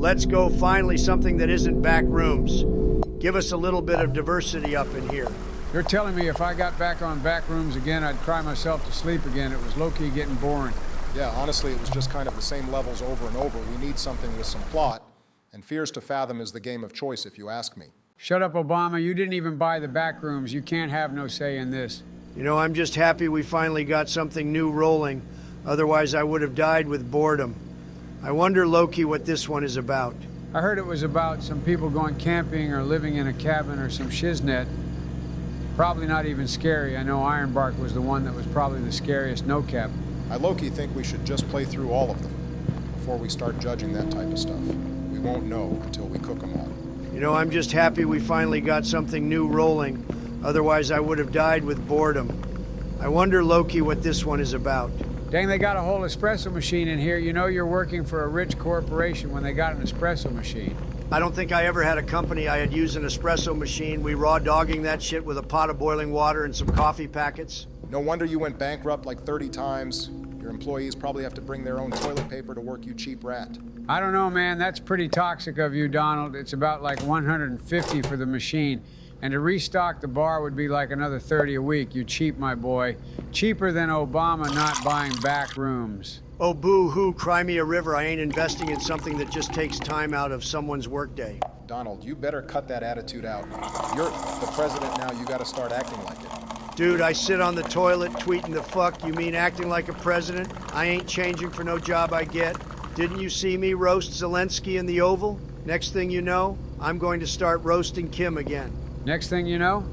Let's go, finally something that isn't back rooms. Give us a little bit of diversity up in here. You're telling me if I got back on back rooms again, I'd cry myself to sleep again. It was low-key getting boring. Yeah, honestly, it was just kind of the same levels over and over. We need something with some plot, and Fears to Fathom is the game of choice, if you ask me. Shut up, Obama. You didn't even buy the back rooms. You can't have no say in this. You know, I'm just happy we finally got something new rolling. Otherwise, I would have died with boredom. I wonder, Loki, what this one is about. I heard it was about some people going camping or living in a cabin or some shiznit. Probably not even scary. I know Ironbark was the one that was probably the scariest no-cap. I low-key think we should just play through all of them before we start judging that type of stuff. We won't know until we cook them all. You know, I'm just happy we finally got something new rolling. Otherwise, I would have died with boredom. I wonder, Loki, what this one is about. Dang, they got a whole espresso machine in here. You know you're working for a rich corporation when they got an espresso machine. I don't think I ever had a company I had used an espresso machine. We raw dogging that shit with a pot of boiling water and some coffee packets. No wonder you went bankrupt like 30 times. Your employees probably have to bring their own toilet paper to work, you cheap rat. I don't know, man. That's pretty toxic of you, Donald. It's about like 150 for the machine. And to restock the bar would be like another 30 a week. You cheap, my boy. Cheaper than Obama not buying back rooms. Oh, boo-hoo, cry me a river. I ain't investing in something that just takes time out of someone's workday. Donald, you better cut that attitude out. You're the president now. You gotta start acting like it. Dude, I sit on the toilet tweeting the fuck. You mean acting like a president? I ain't changing for no job I get. Didn't you see me roast Zelensky in the Oval? Next thing you know, I'm going to start roasting Kim again. Next thing you know?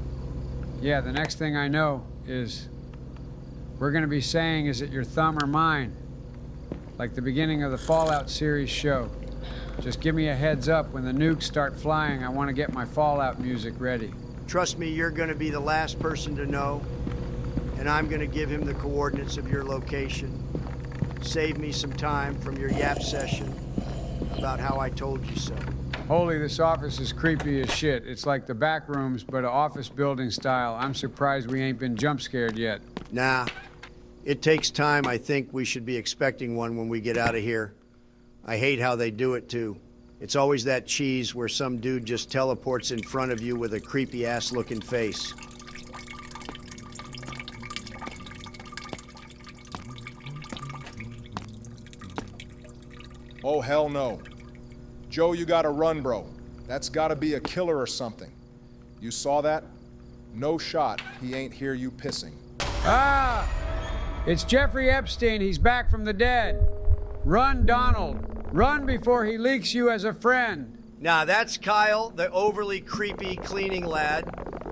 Yeah, the next thing I know is we're gonna be saying, is it your thumb or mine? Like the beginning of the Fallout series show. Just give me a heads up when the nukes start flying. I want to get my Fallout music ready. Trust me, you're going to be the last person to know, and I'm going to give him the coordinates of your location. Save me some time from your yap session about how I told you so. Holy, this office is creepy as shit. It's like the back rooms, but an office building style. I'm surprised we ain't been jump scared yet. Nah. It takes time. I think we should be expecting one when we get out of here. I hate how they do it, too. It's always that cheese where some dude just teleports in front of you with a creepy-ass looking face. Oh, hell no. Joe, you gotta run, bro. That's gotta be a killer or something. You saw that? No shot he ain't hear you pissing. Ah! It's Jeffrey Epstein. He's back from the dead. Run, Donald. Run before he leaks you as a friend. Nah, that's Kyle, the overly creepy cleaning lad.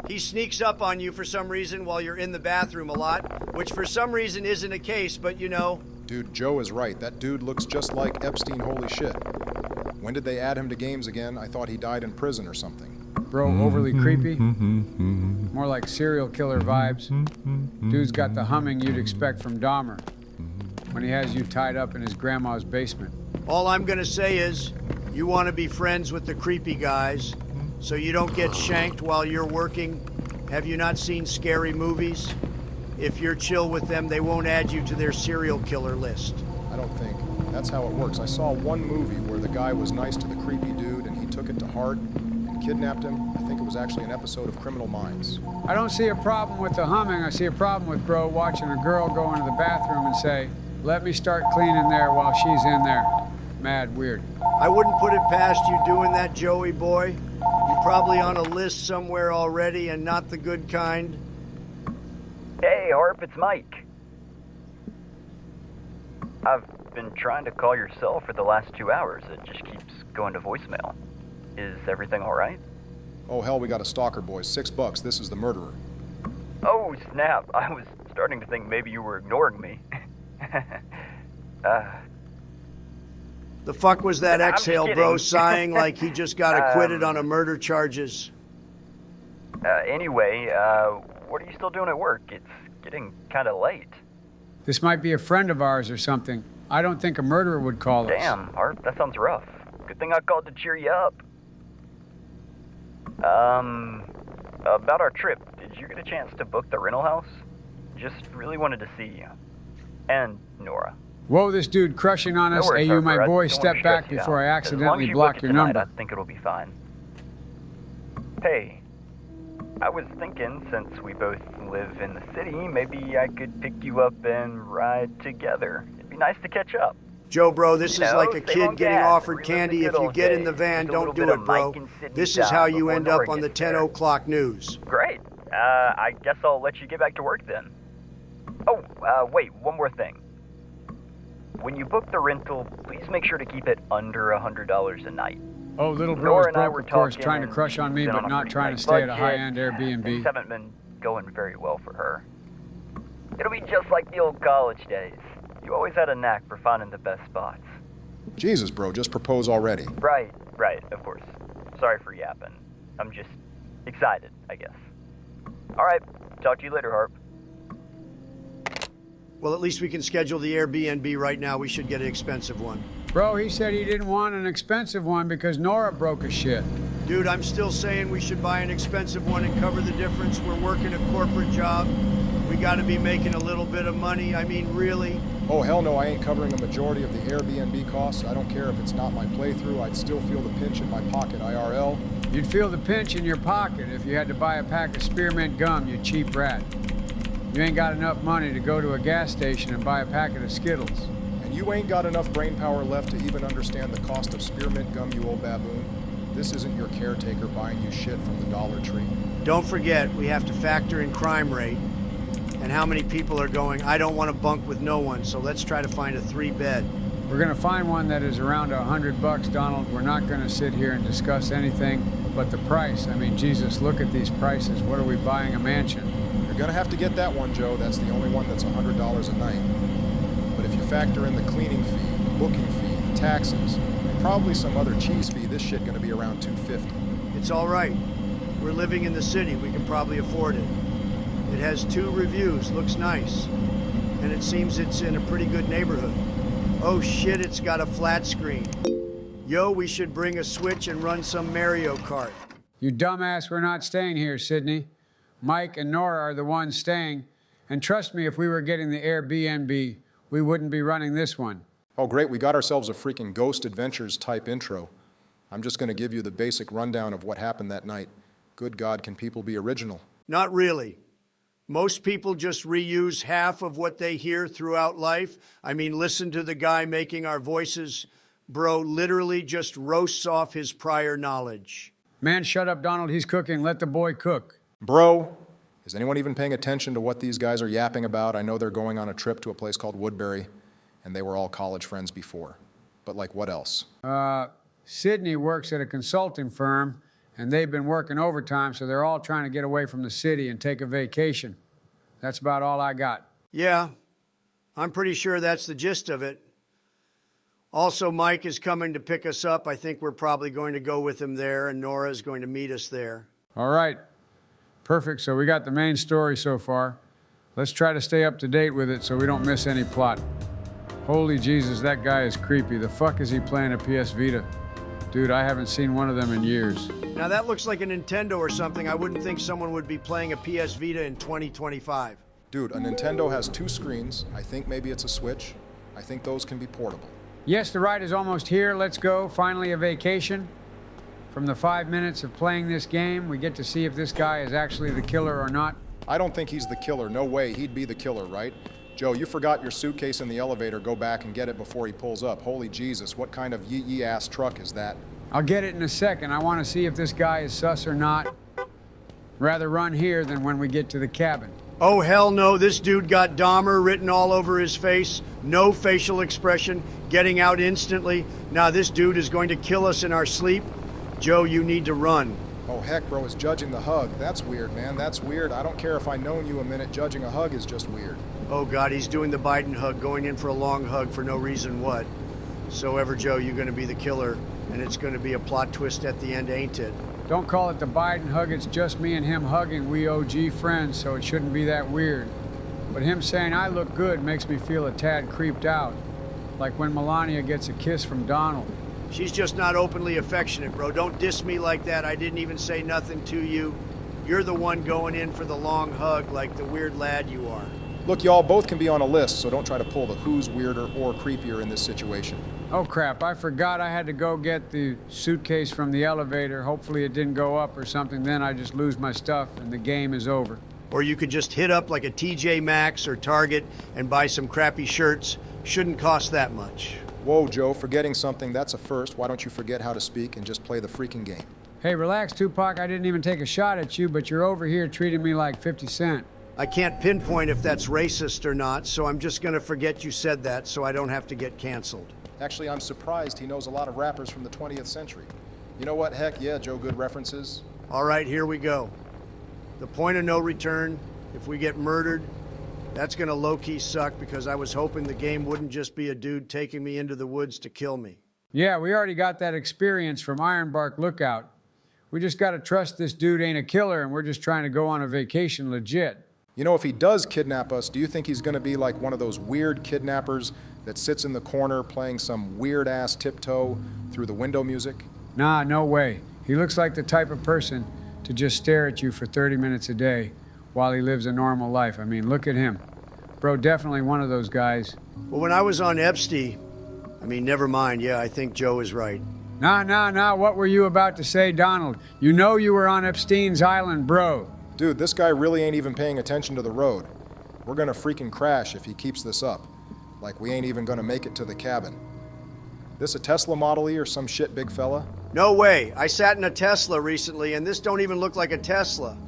He sneaks up on you for some reason while you're in the bathroom a lot, which for some reason isn't a case, but you know. Dude, Joe is right. That dude looks just like Epstein, holy shit. When did they add him to games again? I thought he died in prison or something. Bro, overly creepy? More like serial killer vibes. Dude's got the humming you'd expect from Dahmer when he has you tied up in his grandma's basement. All I'm gonna say is, you want to be friends with the creepy guys, so you don't get shanked while you're working. Have you not seen scary movies? If you're chill with them, they won't add you to their serial killer list. I don't think that's how it works. I saw one movie where the guy was nice to the creepy dude and he took it to heart and kidnapped him. I think it was actually an episode of Criminal Minds. I don't see a problem with the humming. I see a problem with bro watching a girl go into the bathroom and say, let me start cleaning there while she's in there. Mad weird. I wouldn't put it past you doing that, Joey boy. You're probably on a list somewhere already and not the good kind. Hey, Harp, it's Mike. I've been trying to call your cell for the last 2 hours. It just keeps going to voicemail. Is everything all right? Oh, hell, we got a stalker, boys. $6. This is the murderer. Oh, snap. I was starting to think maybe you were ignoring me. The fuck was that I'm just exhale, kidding. bro, sighing like he just got acquitted on a murder charges? Anyway, what are you still doing at work? It's getting kind of late. This might be a friend of ours or something. I don't think a murderer would call us. Damn, Harp, that sounds rough. Good thing I called to cheer you up. About our trip, did you get a chance to book the rental house? Just really wanted to see you. And Nora. Whoa, this dude crushing on No us. worries, Hey, you, my Harper. I boy, don't step wanna back stress you before I out. As long as accidentally you block book it your tonight, number. I think it'll be fine. Hey, I was thinking, since we both live in the city, maybe I could pick you up and ride together. It'd be nice to catch up. Joe, bro, this You is know, like a save kid on getting gas, offered relive the candy. good If you old get in the days. van, Just a don't little do bit it, of bro. Mike and Sydney This is how time you before end up Nora on the gets 10 there. o'clock news. Great. I guess I'll let you get back to work then. Oh, wait, one more thing. When you book the rental, please make sure to keep it under $100 a night. Oh, little bro Nora is and I broke, were of course, talking, trying to and crush on she's me, been but on a not pretty trying to tight stay at a budget. high-end Things Airbnb. haven't been going very well for her. It'll be just like the old college days. You always had a knack for finding the best spots. Jesus, bro, just propose already. Right, of course. Sorry for yapping. I'm just excited, I guess. Alright, talk to you later, Harp. Well, at least we can schedule the Airbnb right now. We should get an expensive one. Bro, he said he didn't want an expensive one because Nora broke his shit. Dude, I'm still saying we should buy an expensive one and cover the difference. We're working a corporate job. We got to be making a little bit of money. I mean, really. Oh, hell no, I ain't covering a majority of the Airbnb costs. I don't care if it's not my playthrough. I'd still feel the pinch in my pocket, IRL. You'd feel the pinch in your pocket if you had to buy a pack of spearmint gum, you cheap rat. You ain't got enough money to go to a gas station and buy a packet of Skittles. And you ain't got enough brain power left to even understand the cost of spearmint gum, you old baboon. This isn't your caretaker buying you shit from the Dollar Tree. Don't forget, we have to factor in crime rate and how many people are going. I don't want to bunk with no one, so let's try to find a 3-bed. We're gonna find one that is around $100, Donald. We're not gonna sit here and discuss anything but the price. I mean, Jesus, look at these prices. What are we buying a mansion? You're gonna have to get that one, Joe. That's the only one that's $100 a night. But if you factor in the cleaning fee, the booking fee, the taxes, and probably some other cheese fee, this shit gonna be around $250. It's all right. We're living in the city. We can probably afford it. It has 2 reviews. Looks nice. And it seems it's in a pretty good neighborhood. Oh shit, it's got a flat screen. Yo, we should bring a Switch and run some Mario Kart. You dumbass, we're not staying here, Sydney. Mike and Nora are the ones staying. And trust me, if we were getting the Airbnb, we wouldn't be running this one. Oh great, we got ourselves a freaking Ghost Adventures type intro. I'm just gonna give you the basic rundown of what happened that night. Good God, can people be original? Not really. Most people just reuse half of what they hear throughout life. I mean, listen to the guy making our voices. Bro literally just roasts off his prior knowledge. Man, shut up, Donald. He's cooking. Let the boy cook. Bro, is anyone even paying attention to what these guys are yapping about? I know they're going on a trip to a place called Woodbury, and they were all college friends before. But like, what else? Sydney works at a consulting firm, and they've been working overtime, so they're all trying to get away from the city and take a vacation. That's about all I got. Yeah, I'm pretty sure that's the gist of it. Also, Mike is coming to pick us up. I think we're probably going to go with him there, and Nora's going to meet us there. All right. Perfect. So we got the main story so far. Let's try to stay up to date with it so we don't miss any plot. Holy Jesus, that guy is creepy. The fuck is he playing a PS Vita? Dude, I haven't seen one of them in years. Now that looks like a Nintendo or something. I wouldn't think someone would be playing a PS Vita in 2025. Dude, a Nintendo has 2 screens. I think maybe it's a Switch. I think those can be portable. Yes, the ride is almost here. Let's go. Finally, a vacation. From the 5 minutes of playing this game, we get to see if this guy is actually the killer or not. I don't think he's the killer. No way, he'd be the killer, right? Joe, you forgot your suitcase in the elevator. Go back and get it before he pulls up. Holy Jesus, what kind of yee-ass truck is that? I'll get it in a second. I want to see if this guy is sus or not. Rather run here than when we get to the cabin. Oh, hell no. This dude got Dahmer written all over his face. No facial expression. Getting out instantly. Now this dude is going to kill us in our sleep. Joe, you need to run. Oh, heck, bro, is judging the hug. That's weird, man. That's weird. I don't care if I've known you a minute. Judging a hug is just weird. Oh, God, he's doing the Biden hug, going in for a long hug for no reason what. So ever, Joe, you're going to be the killer, and it's going to be a plot twist at the end, ain't it? Don't call it the Biden hug. It's just me and him hugging. We OG friends, so it shouldn't be that weird. But him saying I look good makes me feel a tad creeped out. Like when Melania gets a kiss from Donald. She's just not openly affectionate, bro. Don't diss me like that. I didn't even say nothing to you. You're the one going in for the long hug like the weird lad you are. Look, y'all both can be on a list, so don't try to pull the who's weirder or creepier in this situation. Oh crap, I forgot I had to go get the suitcase from the elevator. Hopefully it didn't go up or something, then I just lose my stuff and the game is over. Or you could just hit up like a TJ Maxx or Target and buy some crappy shirts. Shouldn't cost that much. Whoa, Joe, forgetting something, that's a first. Why don't you forget how to speak and just play the freaking game? Hey, relax, Tupac. I didn't even take a shot at you, but you're over here treating me like 50 Cent. I can't pinpoint if that's racist or not, so I'm just gonna forget you said that so I don't have to get canceled. Actually, I'm surprised he knows a lot of rappers from the 20th century. You know what? Heck yeah, Joe, good references. All right, here we go. The point of no return, if we get murdered, that's gonna low-key suck because I was hoping the game wouldn't just be a dude taking me into the woods to kill me. Yeah, we already got that experience from Ironbark Lookout. We just gotta trust this dude ain't a killer and we're just trying to go on a vacation legit. You know, if he does kidnap us, do you think he's gonna be like one of those weird kidnappers that sits in the corner playing some weird-ass tiptoe through the window music? Nah, no way. He looks like the type of person to just stare at you for 30 minutes a day while he lives a normal life. I mean, look at him. Bro, definitely one of those guys. Well, when I was on Epstein, never mind, yeah, I think Joe is right. Nah, what were you about to say, Donald? You know you were on Epstein's Island, bro. Dude, this guy really ain't even paying attention to the road. We're gonna freaking crash if he keeps this up. Like we ain't even gonna make it to the cabin. This a Tesla Model E or some shit, big fella? No way. I sat in a Tesla recently, and this don't even look like a Tesla.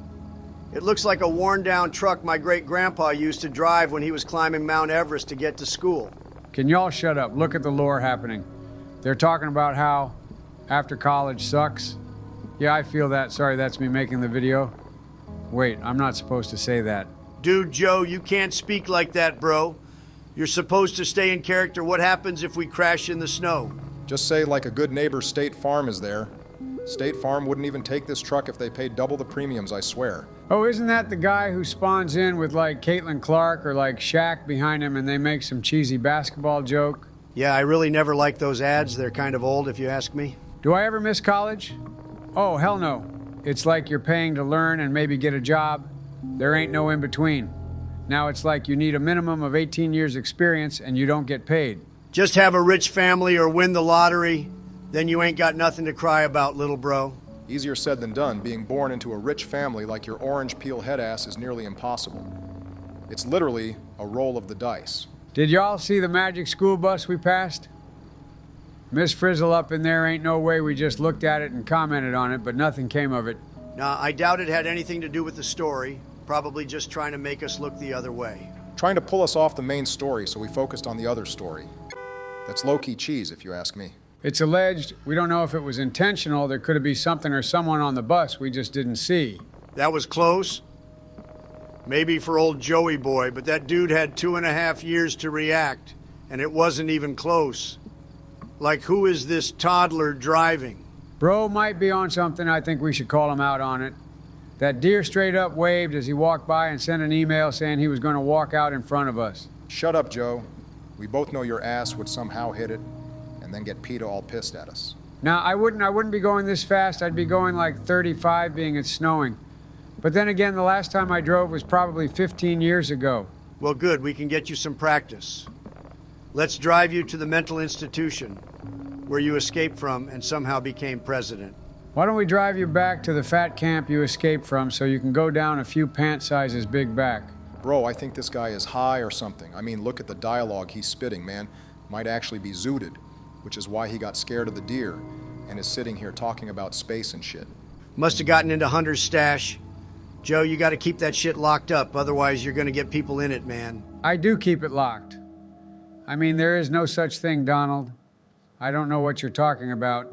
It looks like a worn-down truck my great-grandpa used to drive when he was climbing Mount Everest to get to school. Can y'all shut up? Look at the lore happening. They're talking about how after college sucks. Yeah, I feel that. Sorry, that's me making the video. Wait, I'm not supposed to say that. Dude, Joe, you can't speak like that, bro. You're supposed to stay in character. What happens if we crash in the snow? Just say like a good neighbor, State Farm is there. State Farm wouldn't even take this truck if they paid double the premiums, I swear. Oh, isn't that the guy who spawns in with like Caitlin Clark or like Shaq behind him and they make some cheesy basketball joke? Yeah, I really never liked those ads. They're kind of old, if you ask me. Do I ever miss college? Oh, hell no. It's like you're paying to learn and maybe get a job. There ain't no in between. Now it's like you need a minimum of 18 years experience and you don't get paid. Just have a rich family or win the lottery, then you ain't got nothing to cry about, little bro. Easier said than done. Being born into a rich family like your orange peel head ass is nearly impossible. It's literally a roll of the dice. Did y'all see the magic school bus we passed? Miss PREZRL up in there, ain't no way we just looked at it and commented on it, but nothing came of it. Nah, I doubt it had anything to do with the story. Probably just trying to make us look the other way. Trying to pull us off the main story, so we focused on the other story. That's low-key cheese, if you ask me. It's alleged. We don't know if it was intentional. There could have been something or someone on the bus we just didn't see. That was close. Maybe for old Joey boy, but that dude had 2.5 years to react, and it wasn't even close. Like, who is this toddler driving? Bro might be on something. I think we should call him out on it. That deer straight up waved as he walked by and sent an email saying he was going to walk out in front of us. Shut up, Joe. We both know your ass would somehow hit it and then get PETA all pissed at us. Now, I wouldn't be going this fast. I'd be going like 35 being it's snowing. But then again, the last time I drove was probably 15 years ago. Well, good. We can get you some practice. Let's drive you to the mental institution where you escaped from and somehow became president. Why don't we drive you back to the fat camp you escaped from so you can go down a few pant sizes big back? Bro, I think this guy is high or something. I mean, look at the dialogue he's spitting, man. Might actually be zooted, which is why he got scared of the deer and is sitting here talking about space and shit. Must have gotten into Hunter's stash. Joe, you gotta keep that shit locked up, otherwise you're gonna get people in it, man. I do keep it locked. I mean, there is no such thing, Donald. I don't know what you're talking about,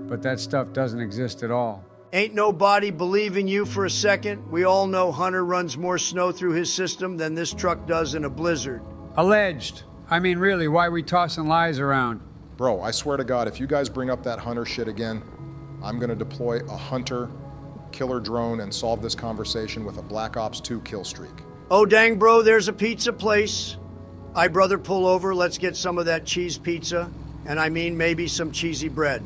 but that stuff doesn't exist at all. Ain't nobody believing you for a second? We all know Hunter runs more snow through his system than this truck does in a blizzard. Alleged. I mean, really, why are we tossing lies around? Bro, I swear to God, if you guys bring up that Hunter shit again, I'm gonna deploy a Hunter killer drone and solve this conversation with a Black Ops 2 kill streak. Oh, dang, bro, there's a pizza place. I brother, pull over. Let's get some of that cheese pizza. And I mean, maybe some cheesy bread.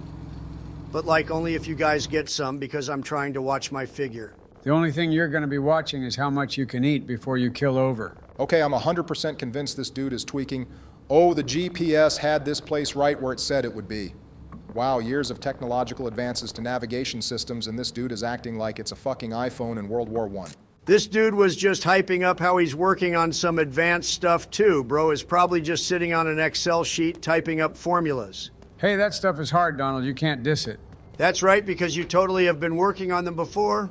But like, only if you guys get some, because I'm trying to watch my figure. The only thing you're going to be watching is how much you can eat before you kill over. Okay, I'm 100% convinced this dude is tweaking. Oh, the GPS had this place right where it said it would be. Wow, years of technological advances to navigation systems, and this dude is acting like it's a fucking iPhone in World War I. This dude was just hyping up how he's working on some advanced stuff too. Bro is probably just sitting on an Excel sheet typing up formulas. Hey, that stuff is hard, Donald. You can't diss it. That's right, because you totally have been working on them before.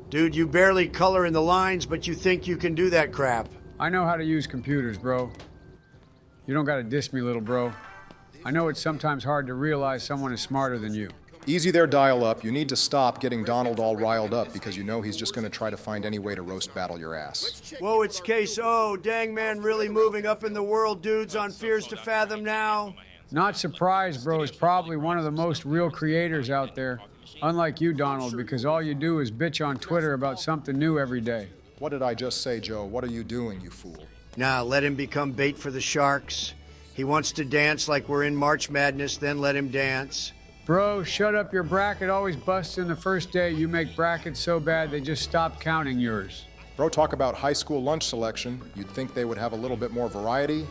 Dude, you barely color in the lines, but you think you can do that crap. I know how to use computers, bro. You don't gotta diss me, little bro. I know it's sometimes hard to realize someone is smarter than you. Easy there, dial up. You need to stop getting Donald all riled up because you know he's just going to try to find any way to roast battle your ass. Whoa, it's case O. Dang man, really moving up in the world, dudes on Fears to Fathom now. Not surprised, bro, is probably one of the most real creators out there. Unlike you, Donald, because all you do is bitch on Twitter about something new every day. What did I just say, Joe? What are you doing, you fool? Now, let him become bait for the sharks. He wants to dance like we're in March Madness, then let him dance. Bro, shut up. Your bracket always busts in the first day. You make brackets so bad they just stop counting yours. Bro, talk about high school lunch selection. You'd think they would have a little bit more variety.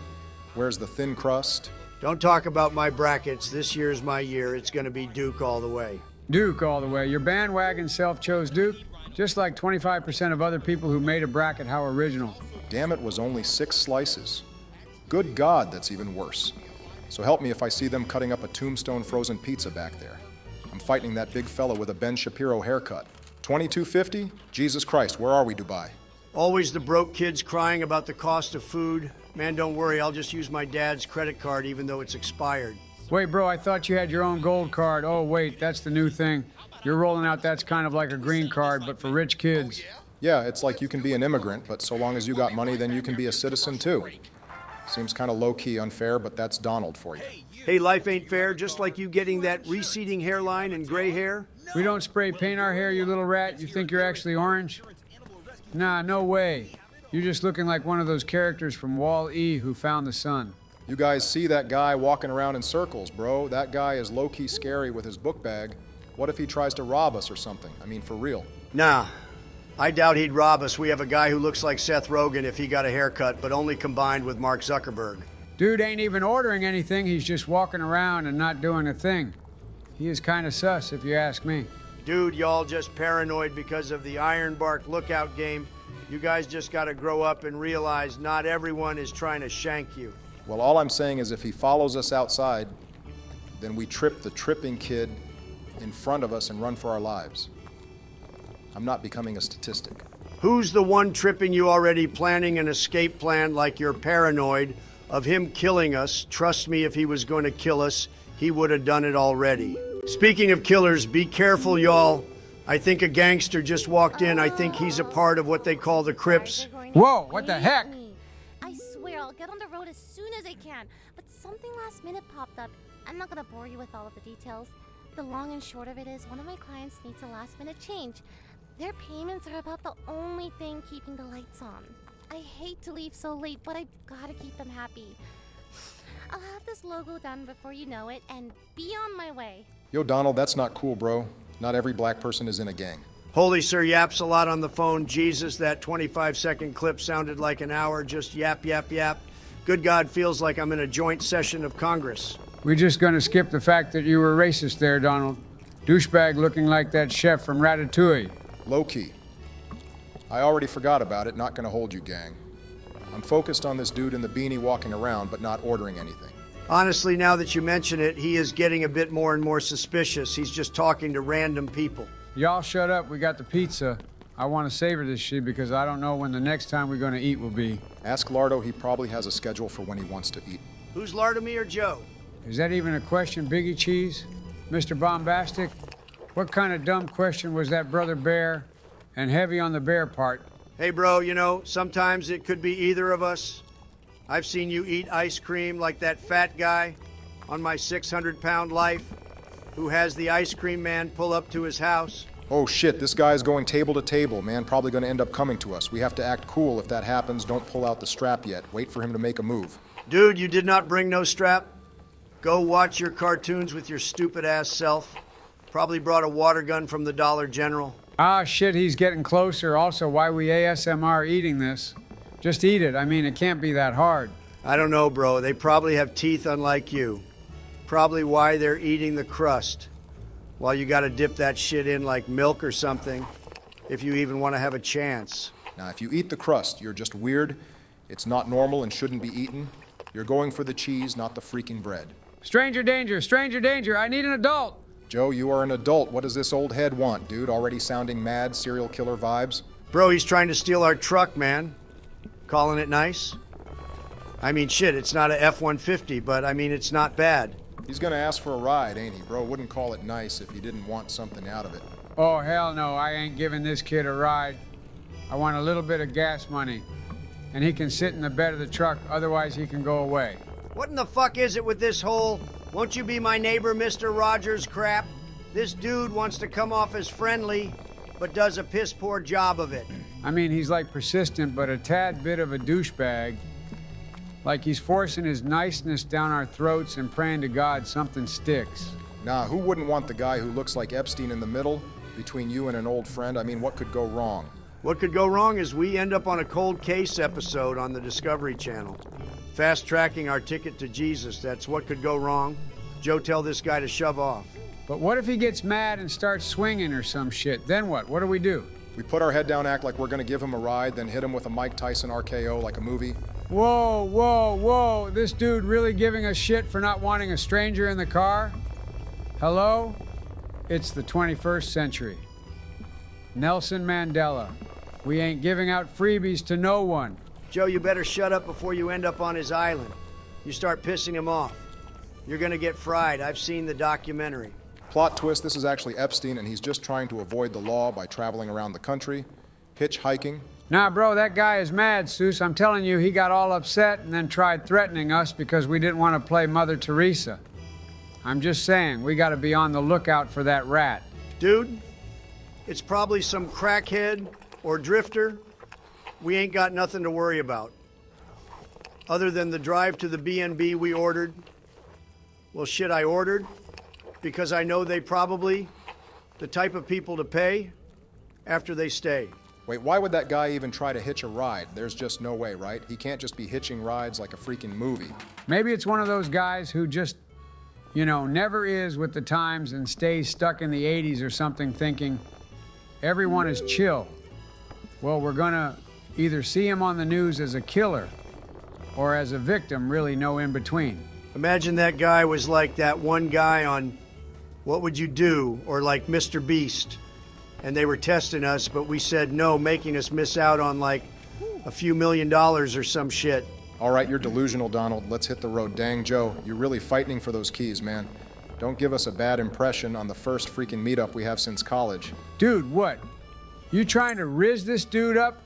Where's the thin crust? Don't talk about my brackets. This year's my year. It's gonna be Duke all the way. Duke all the way. Your bandwagon self chose Duke, just like 25% of other people who made a bracket. How original. Damn, it was only 6 slices. Good God, that's even worse. So help me if I see them cutting up a Tombstone frozen pizza back there. I'm fighting that big fella with a Ben Shapiro haircut. $22.50? Jesus Christ, where are we, Dubai? Always the broke kids crying about the cost of food. Man, don't worry, I'll just use my dad's credit card even though it's expired. Wait, bro, I thought you had your own gold card. Oh, wait, that's the new thing. You're rolling out that's kind of like a green card, but for rich kids. Yeah, it's like you can be an immigrant, but so long as you got money, then you can be a citizen too. Seems kind of low-key unfair, but that's Donald for you. Hey, life ain't fair, just like you getting that receding hairline and gray hair. We don't spray paint our hair, you little rat. You think you're actually orange? Nah, no way. You're just looking like one of those characters from Wall-E who found the sun. You guys see that guy walking around in circles, bro. That guy is low-key scary with his book bag. What if he tries to rob us or something? I mean, for real. Nah, I doubt he'd rob us. We have a guy who looks like Seth Rogen if he got a haircut, but only combined with Mark Zuckerberg. Dude ain't even ordering anything. He's just walking around and not doing a thing. He is kind of sus, if you ask me. Dude, y'all just paranoid because of the Ironbark lookout game. You guys just gotta grow up and realize not everyone is trying to shank you. Well, all I'm saying is if he follows us outside, then we trip the tripping kid in front of us and run for our lives. I'm not becoming a statistic. Who's the one tripping you already planning an escape plan like you're paranoid of him killing us? Trust me, if he was going to kill us, he would have done it already. Speaking of killers, be careful, y'all. I think a gangster just walked in. I think he's a part of what they call the Crips. Whoa, what the heck? I swear I'll get on the road as soon as I can, but something last minute popped up. I'm not gonna bore you with all of the details. The long and short of it is one of my clients needs a last minute change. Their payments are about the only thing keeping the lights on. I hate to leave so late, but I've gotta keep them happy. I'll have this logo done before you know it and be on my way. Yo, Donald, that's not cool, bro. Not every black person is in a gang. Holy sir yaps a lot on the phone. Jesus, that 25-second clip sounded like an hour. Just yap, yap, yap. Good God, feels like I'm in a joint session of Congress. We're just gonna skip the fact that you were racist there, Donald. Douchebag looking like that chef from Ratatouille. Low-key. I already forgot about it, not gonna hold you, gang. I'm focused on this dude in the beanie walking around, but not ordering anything. Honestly, now that you mention it, he is getting a bit more and more suspicious. He's just talking to random people. Y'all shut up, we got the pizza. I want to savor this shit because I don't know when the next time we're gonna eat will be. Ask Lardo, he probably has a schedule for when he wants to eat. Who's Lardamie or Joe? Is that even a question, Biggie Cheese? Mr. Bombastic? What kind of dumb question was that, Brother Bear? And heavy on the bear part. Hey, bro, you know, sometimes it could be either of us. I've seen you eat ice cream like that fat guy on my 600-pound life who has the ice cream man pull up to his house. Oh shit, this guy is going table to table, man. Probably gonna end up coming to us. We have to act cool if that happens. Don't pull out the strap yet. Wait for him to make a move. Dude, you did not bring no strap? Go watch your cartoons with your stupid-ass self. Probably brought a water gun from the Dollar General. Ah, shit, he's getting closer. Also, why we ASMR eating this. Just eat it. I mean, it can't be that hard. I don't know, bro. They probably have teeth unlike you. Probably why they're eating the crust. While you gotta dip that shit in like milk or something, if you even want to have a chance. Now, if you eat the crust, you're just weird. It's not normal and shouldn't be eaten. You're going for the cheese, not the freaking bread. Stranger danger, stranger danger. I need an adult. Joe, you are an adult. What does this old head want, dude? Already sounding mad serial killer vibes? Bro, he's trying to steal our truck, man. Calling it nice? I mean, shit, it's not a F-150, but I mean, it's not bad. He's gonna ask for a ride, ain't he? Bro, wouldn't call it nice if he didn't want something out of it. Oh, hell no. I ain't giving this kid a ride. I want a little bit of gas money. And he can sit in the bed of the truck, otherwise he can go away. What in the fuck is it with this whole, won't you be my neighbor, Mr. Rogers crap? This dude wants to come off as friendly, but does a piss poor job of it. I mean, he's like persistent, but a tad bit of a douchebag. Like he's forcing his niceness down our throats and praying to God something sticks. Nah, who wouldn't want the guy who looks like Epstein in the middle between you and an old friend? I mean, what could go wrong? What could go wrong is we end up on a cold case episode on the Discovery Channel. Fast tracking our ticket to Jesus, that's what could go wrong. Joe, tell this guy to shove off. But what if he gets mad and starts swinging or some shit? Then what? What do we do? We put our head down, act like we're gonna give him a ride, then hit him with a Mike Tyson RKO like a movie. Whoa, whoa, whoa. This dude really giving us shit for not wanting a stranger in the car? Hello? It's the 21st century. Nelson Mandela. We ain't giving out freebies to no one. Joe, you better shut up before you end up on his island. You start pissing him off. You're gonna get fried. I've seen the documentary. Plot twist, this is actually Epstein, and he's just trying to avoid the law by traveling around the country, hitchhiking. Nah, bro, that guy is mad, Seuss. I'm telling you, he got all upset and then tried threatening us because we didn't want to play Mother Teresa. I'm just saying, we gotta be on the lookout for that rat. Dude, it's probably some crackhead or drifter. We ain't got nothing to worry about. Other than the drive to the B&B we ordered. Well, shit, I ordered because I know they probably the type of people to pay after they stay. Wait, why would that guy even try to hitch a ride? There's just no way, right? He can't just be hitching rides like a freaking movie. Maybe it's one of those guys who just, you know, never is with the times and stays stuck in the 80s or something thinking everyone is chill. Well, we're gonna either see him on the news as a killer or as a victim, really no in between. Imagine that guy was like that one guy on What Would You Do? Or like Mr. Beast. And they were testing us, but we said no, making us miss out on like a few $1 million or some shit. All right, you're delusional, Donald. Let's hit the road. Dang, Joe, you're really fighting for those keys, man. Don't give us a bad impression on the first freaking meetup we have since college. Dude, what? You trying to riz this dude up?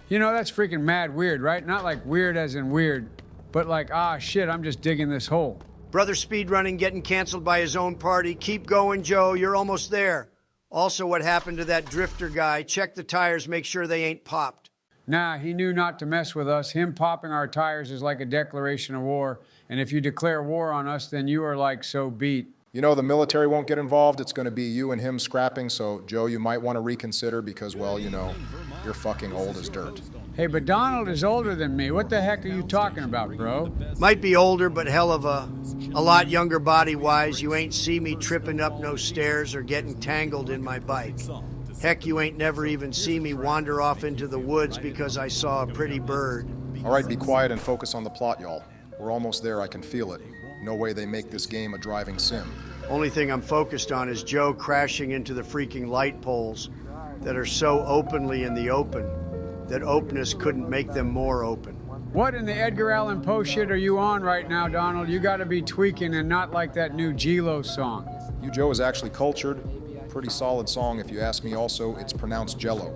You know, that's freaking mad weird, right? Not like weird as in weird, but like, ah, shit, I'm just digging this hole. Brother speedrunning, getting canceled by his own party. Keep going, Joe. You're almost there. Also, what happened to that drifter guy? Check the tires, make sure they ain't popped. Nah, he knew not to mess with us. Him popping our tires is like a declaration of war. And if you declare war on us, then you are like so beat. You know, the military won't get involved. It's going to be you and him scrapping. So, Joe, you might want to reconsider because, well, you know, you're fucking old as dirt. Hey, but Donald is older than me. What the heck are you talking about, bro? Might be older, but hell of a lot younger body-wise. You ain't see me tripping up no stairs or getting tangled in my bike. Heck, you ain't never even see me wander off into the woods because I saw a pretty bird. All right, be quiet and focus on the plot, y'all. We're almost there. I can feel it. No way they make this game a driving sim. Only thing I'm focused on is Joe crashing into the freaking light poles that are so openly in the open that openness couldn't make them more open. What in the Edgar Allan Poe shit are you on right now, Donald? You gotta be tweaking and not like that new G-Lo song. You, Joe, is actually cultured. Pretty solid song if you ask me. Also, it's pronounced Jello.